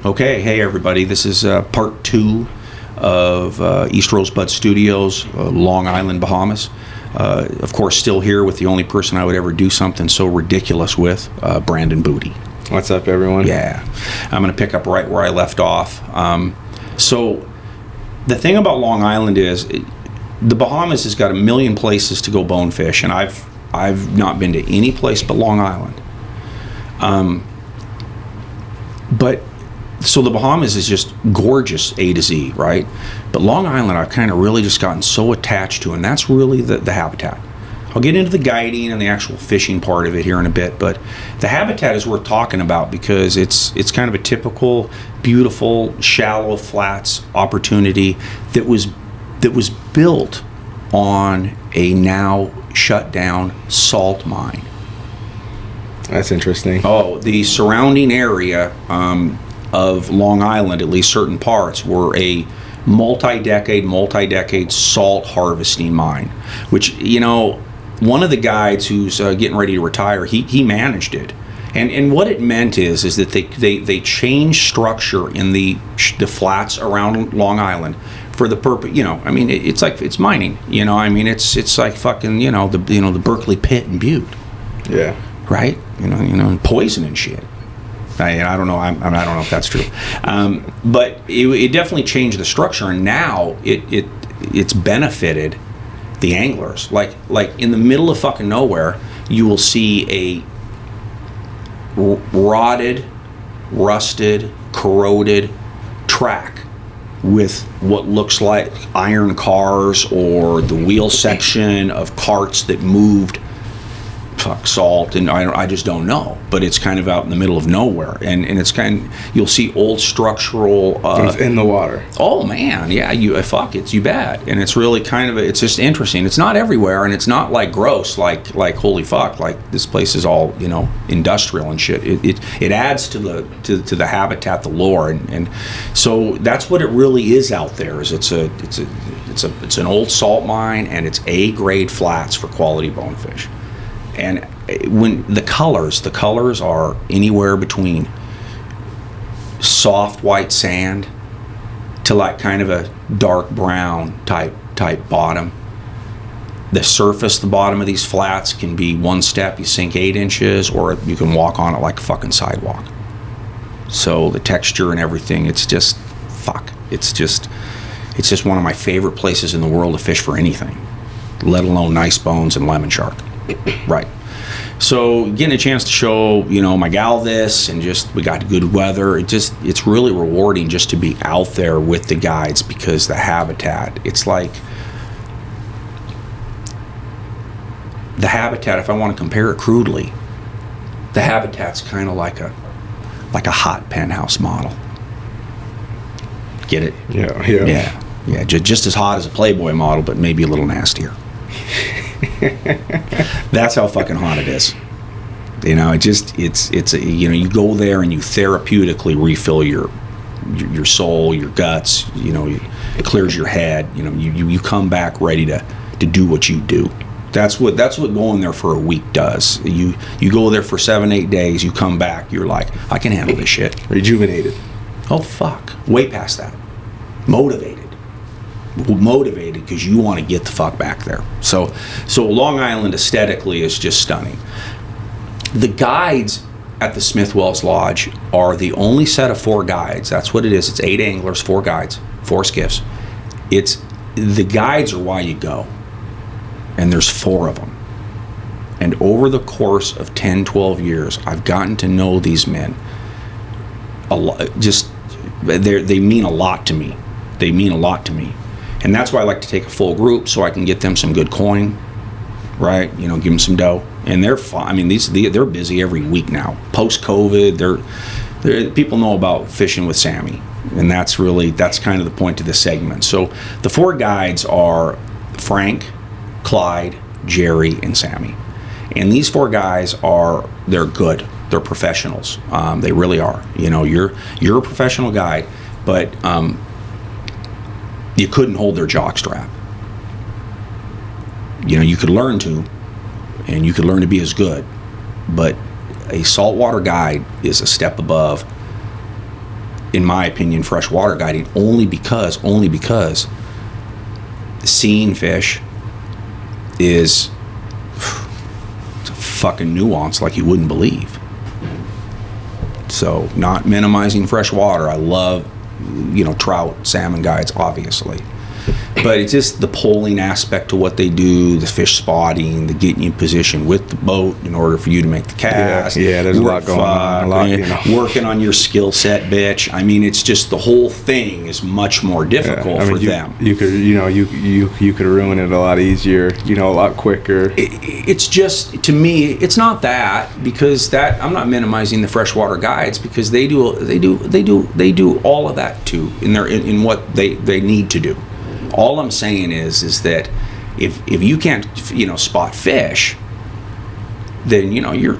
Okay, hey everybody, this is part 2 of East Rosebud Studios, Long Island, Bahamas. Of course, still here with the only person I would ever do something so ridiculous with, Brandon Booty. What's up, everyone? Yeah, I'm going to pick up right where I left off. So the thing about Long Island is the Bahamas has got a million places to go bonefish, and I've not been to any place but Long Island. So the Bahamas is just gorgeous A to Z, right? But Long Island I've kind of really just gotten so attached to, and that's really the habitat. I'll get into the guiding and the actual fishing part of it here in a bit, but the habitat is worth talking about because it's kind of a typical, beautiful, shallow flats opportunity that was built on a now shut down salt mine. That's interesting. Oh, the surrounding area of Long Island, at least certain parts, were a multi-decade salt harvesting mine, which, you know, one of the guides who's getting ready to retire, he managed it. And what it meant is that they changed structure in the flats around Long Island for the purpose, you know, I mean, it's mining, you know, I mean, it's like fucking, the Berkeley pit in Butte. Yeah. Right? You know, and poison and shit. I don't know. I don't know if that's true, but it definitely changed the structure, and now it's benefited the anglers. Like in the middle of fucking nowhere, you will see a rotted, rusted, corroded track with what looks like iron cars or the wheel section of carts that moved salt, and I just don't know, but it's kind of out in the middle of nowhere, and it's you'll see old structural it's in the water. Oh man, yeah, you bet. And it's really it's just interesting. It's not everywhere, and it's not like gross, like holy fuck, like this place is all, you know, industrial and shit. It adds to the habitat, the lore, and so that's what it really is out there. Is it's an old salt mine, and it's A grade flats for quality bonefish. And when the colors are anywhere between soft white sand to like kind of a dark brown type bottom. The bottom of these flats can be one step, you sink 8 inches, or you can walk on it like a fucking sidewalk. So the texture and everything, it's just one of my favorite places in the world to fish for anything, let alone nice bones and lemon shark. Right. So getting a chance to show, you know, my gal this, and just we got good weather. It's really rewarding just to be out there with the guides, because the habitat, it's like the habitat, if I want to compare it crudely, the habitat's kind of like a hot penthouse model. Get it? Yeah. Just as hot as a Playboy model, but maybe a little nastier. That's how fucking hot it is. You know, you go there and you therapeutically refill your soul, your guts. You know, it clears your head. You know, you come back ready to do what you do. That's what going there for a week does. You go there for 7-8 days. You come back. You're like, I can handle this shit. Rejuvenated. Oh fuck, way past that. Motivated because you want to get the fuck back there. So Long Island aesthetically is just stunning. The guides at the Smith Wells Lodge are the only set of 4 guides. That's what it is. It's 8 anglers, 4 guides, 4 skiffs. The guides are why you go, and there's 4 of them. And over the course of 10-12 years, I've gotten to know these men a lot. Just they mean a lot to me. And that's why I like to take a full group, so I can get them some good coin, right? You know, give them some dough. And they're fine. I mean, they're busy every week now. Post-COVID, people know about fishing with Sammy, and that's kind of the point of this segment. So the 4 guides are Frank, Clyde, Jerry, and Sammy. And these 4 guys they're good. They're professionals. They really are. You know, you're a professional guide, but you couldn't hold their jock strap. You know, you could learn to, and you could learn to be as good, but a saltwater guide is a step above, in my opinion, freshwater guiding, only because seeing fish is it's a fucking nuance like you wouldn't believe. So, not minimizing freshwater. I love, trout, salmon guides, obviously. But it's just the polling aspect to what they do, the fish spotting, the getting you in position with the boat in order for you to make the cast. Yeah, there's a lot going on. Working on your skill set, bitch. I mean, it's just the whole thing is much more difficult for them. You could, you could ruin it a lot easier, a lot quicker. It's just, to me, it's not that, because that, I'm not minimizing the freshwater guides, because they do all of that too in what they need to do. All I'm saying is that if you can't spot fish, then you're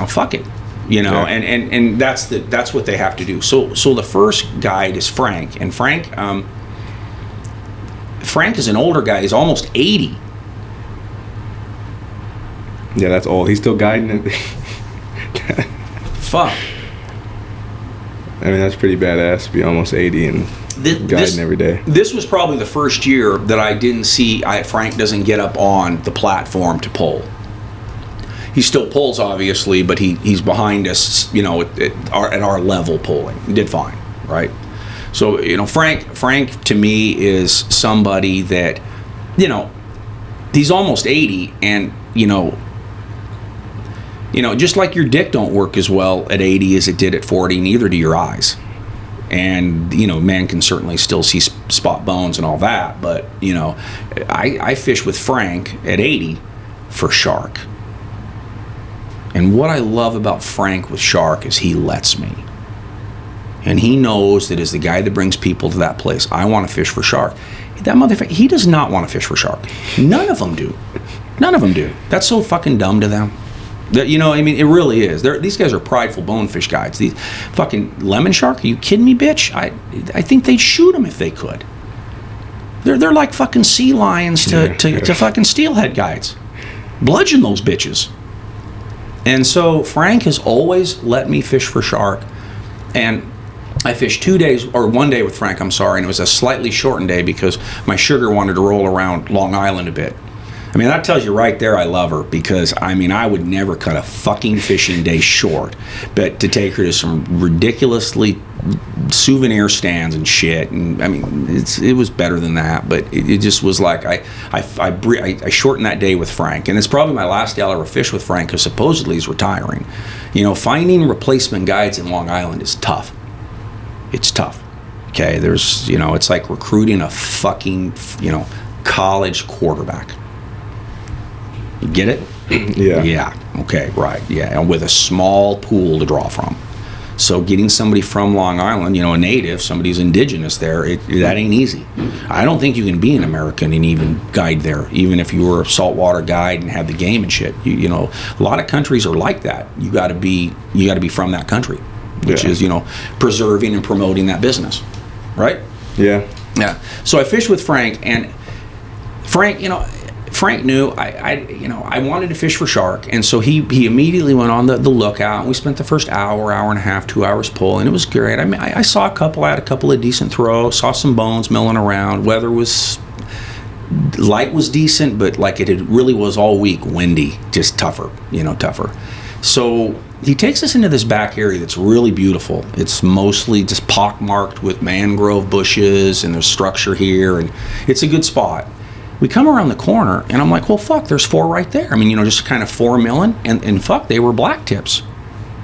fuck it, Yeah. and that's what they have to do. So the first guide is Frank, and Frank is an older guy. He's almost 80. Yeah, that's old. He's still guiding it. Fuck. I mean, that's pretty badass to be almost 80 and guiding every day. This was probably the first year that I didn't see Frank doesn't get up on the platform to pull. He still pulls, obviously, but he's behind us, at our level pulling. He did fine, right? So, Frank to me is somebody that, he's almost 80, and, just like your dick don't work as well at 80 as it did at 40, neither do your eyes. And, man can certainly still see spot bones and all that, but, I fish with Frank at 80 for shark. And what I love about Frank with shark is he lets me. And he knows that as the guy that brings people to that place, I want to fish for shark. That motherfucker, he does not want to fish for shark. None of them do. None of them do. That's so fucking dumb to them. It really is. These guys are prideful bonefish guides. These fucking lemon shark, are you kidding me, bitch? I think they'd shoot them if they could. They're like fucking sea lions to fucking steelhead guides. Bludgeon those bitches. And so Frank has always let me fish for shark. And I fished 1 day with Frank, I'm sorry, and it was a slightly shortened day because my sugar wanted to roll around Long Island a bit. I mean, that tells you right there I love her, because, I would never cut a fucking fishing day short, but to take her to some ridiculously souvenir stands and shit, and, it was better than that, but it just was like, I shortened that day with Frank, and it's probably my last day I'll ever fish with Frank, because supposedly he's retiring. Finding replacement guides in Long Island is tough. It's tough. Okay, there's, it's like recruiting a fucking, college quarterback. You get it? Yeah. Yeah. Okay. Right. Yeah. And with a small pool to draw from. So getting somebody from Long Island, a native, somebody who's indigenous there, that ain't easy. I don't think you can be an American and even guide there, even if you were a saltwater guide and had the game and shit. A lot of countries are like that. You got to be from that country, which is preserving and promoting that business, right? Yeah. Yeah. So I fished with Frank, and Frank, Frank knew I wanted to fish for shark, and so he immediately went on the lookout, and we spent the first hour and a half, 2 hours pulling, and it was great. I saw I had a couple of decent throws, saw some bones milling around. Weather was, light was decent, but like it really was all week, windy, just tougher. So he takes us into this back area that's really beautiful. It's mostly just pockmarked with mangrove bushes, and there's structure here, and it's a good spot. We come around the corner, and I'm like, well, fuck, there's 4 right there. Just kind of 4 milling, and fuck, they were black tips.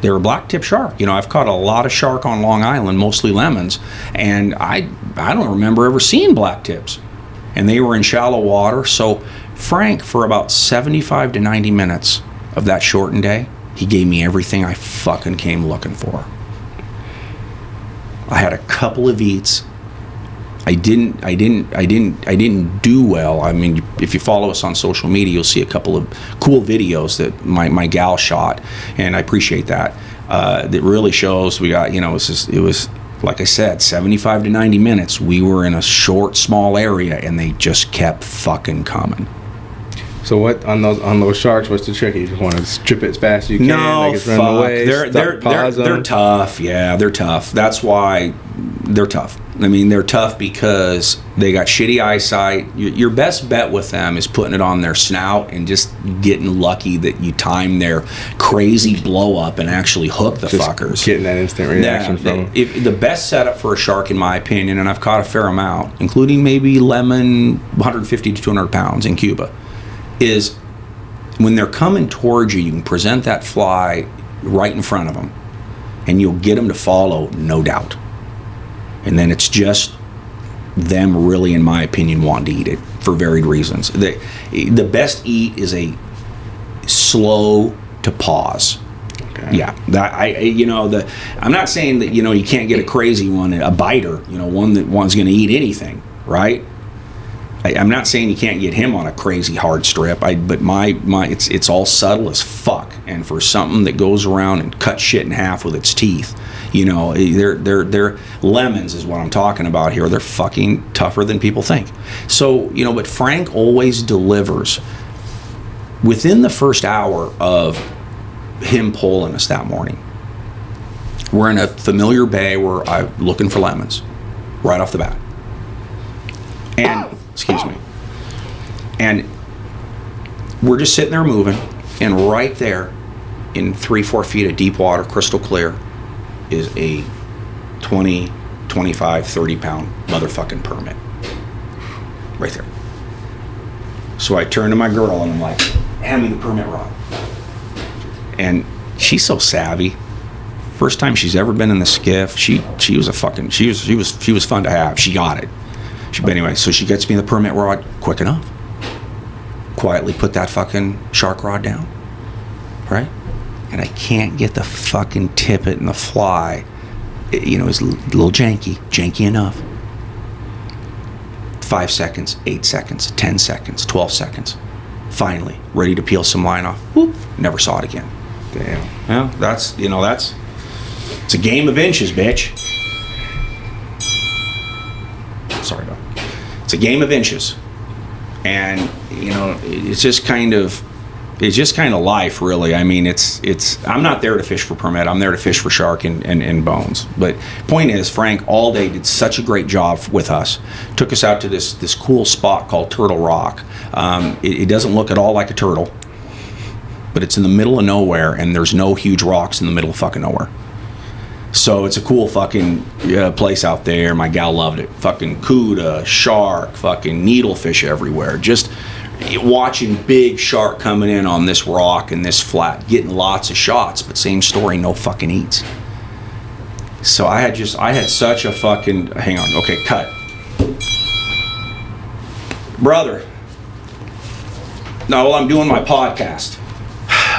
They were black tip shark. I've caught a lot of shark on Long Island, mostly lemons, and I don't remember ever seeing black tips. And they were in shallow water. So Frank, for about 75 to 90 minutes of that shortened day, he gave me everything I fucking came looking for. I had a couple of eats. I didn't do well. If you follow us on social media, you'll see a couple of cool videos that my gal shot, and I appreciate that. That really shows we got, it was like I said, 75 to 90 minutes. We were in a short, small area, and they just kept fucking coming. So what on those sharks? What's the trick? You just want to strip it as fast as you can. No, it's running away. They're tough. Yeah, they're tough. That's why they're tough. I mean, they're tough because they got shitty eyesight. Your best bet with them is putting it on their snout and just getting lucky that you time their crazy blow up and actually hook the fuckers. Getting that instant reaction from them. The best setup for a shark, in my opinion, and I've caught a fair amount, including maybe lemon, 150 to 200 pounds in Cuba, is when they're coming towards you, you can present that fly right in front of them, and you'll get them to follow, no doubt. And then it's just them really, in my opinion, wanting to eat it for varied reasons. The best eat is a slow to pause. Okay. Yeah, I'm not saying that you can't get a crazy one, a biter, one that one's going to eat anything, right? I'm not saying you can't get him on a crazy hard strip, but it's all subtle as fuck. And for something that goes around and cuts shit in half with its teeth, they're lemons is what I'm talking about here. They're fucking tougher than people think. So, but Frank always delivers. Within the first hour of him pulling us that morning, we're in a familiar bay where I'm looking for lemons right off the bat. And excuse me. And we're just sitting there moving, and right there in 3-4 feet of deep water, crystal clear, is a 20, 25, 30 pound motherfucking permit. Right there. So I turn to my girl and I'm like, hand me the permit rod. And she's so savvy. First time she's ever been in the skiff. She was fun to have. She got it. But anyway, so she gets me the permit rod quick enough. Quietly put that fucking shark rod down. Right? And I can't get the fucking tippet and the fly. It's a little janky enough. 5 seconds, 8 seconds, 10 seconds, 12 seconds. Finally, ready to peel some line off. Whoop, never saw it again. Damn. Yeah, it's a game of inches, bitch. Sorry about it. It's a game of inches. And, it's just kind of life, really. I mean, I'm not there to fish for permit. I'm there to fish for shark and bones. But point is, Frank all day did such a great job with us. Took us out to this cool spot called Turtle Rock. It doesn't look at all like a turtle, but it's in the middle of nowhere, and there's no huge rocks in the middle of fucking nowhere. So it's a cool fucking place out there. My gal loved it. Fucking cuda, shark, fucking needlefish everywhere. Just watching big shark coming in on this rock and this flat, getting lots of shots, but same story, no fucking eats. So I had such a fucking, hang on, okay, cut. Brother, no, well, I'm doing my podcast.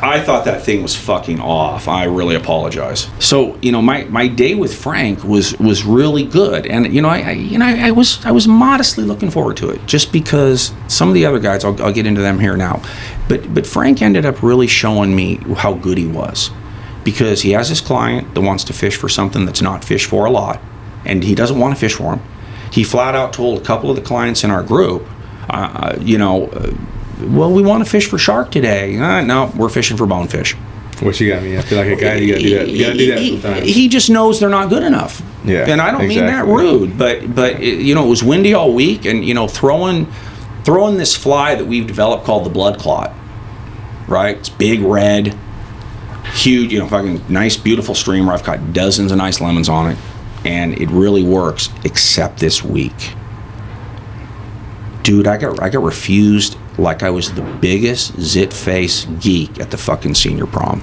I thought that thing was fucking off. I really apologize. So, my day with Frank was really good, and I was modestly looking forward to it, just because some of the other guys, I'll get into them here now, but Frank ended up really showing me how good he was, because he has this client that wants to fish for something that's not fished for a lot, and he doesn't want to fish for him. He flat out told a couple of the clients in our group, well, we want to fish for shark today. No, we're fishing for bonefish. What you got me? I feel like a guy, you gotta do that. You gotta do that sometimes. He just knows they're not good enough. Yeah, and I don't mean that rude, but it was windy all week, and throwing this fly that we've developed called the blood clot. Right? It's big, red, huge, fucking nice, beautiful streamer. I've caught dozens of nice lemons on it, and it really works, except this week. Dude, I got refused like I was the biggest zit-face geek at the fucking senior prom.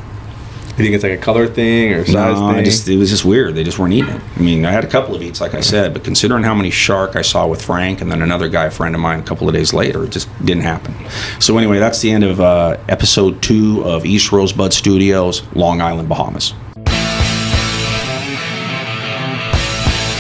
You think it's like a color thing or size thing? It was just weird. They just weren't eating it. I mean, I had a couple of eats, like I said, but considering how many shark I saw with Frank and then another guy, a friend of mine, a couple of days later, it just didn't happen. So anyway, that's the end of episode 2 of East Rosebud Studios, Long Island, Bahamas.